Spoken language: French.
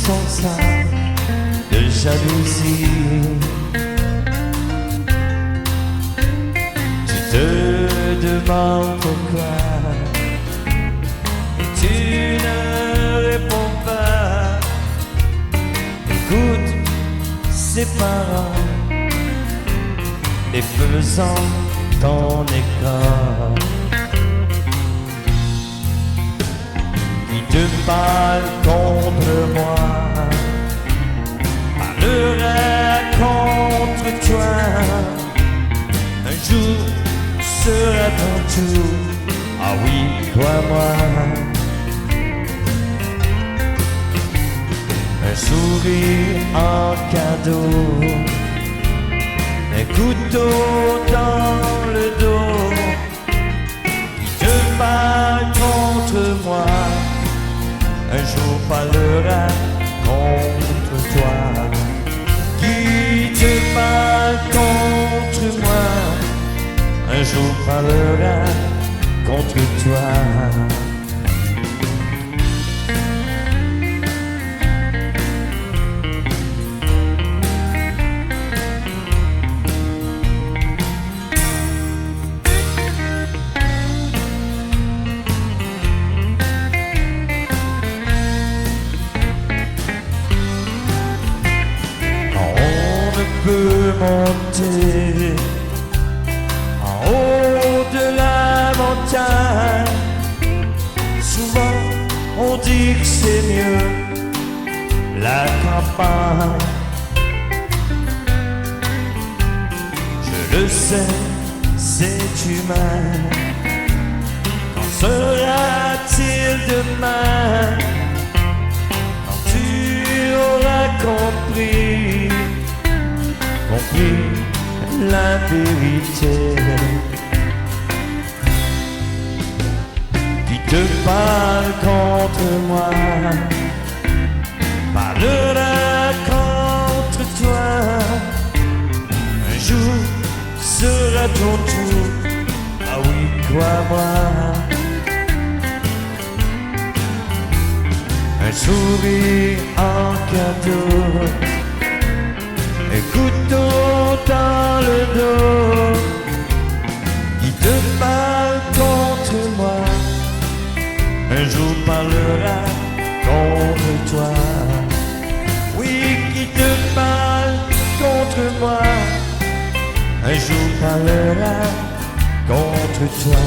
sans ça de jalousie. Tu te demandes pourquoi et tu ne réponds pas. Écoute ces paroles et faisant ton école qui te parle contre moi, parlera contre toi. Un jour sera ton tour, ah oui, toi-moi. Un sourire en cadeau, un couteau dans le dos, qui te parle contre moi, un jour parlera contre toi. Qui te parle contre moi, un jour parlera contre toi. Peut monter en haut de la montagne. Souvent on dit que c'est mieux la campagne. Je le sais, c'est humain. Qu'en sera-t-il demain quand tu auras compris la vérité? Qui te parle contre moi parlera contre toi. Un jour sera ton tour, ah oui, crois-moi. Un sourire en cadeau, un couteau dans le dos, qui te parle contre moi, un jour parlera contre toi. Oui, qui te parle contre moi, un jour parlera contre toi.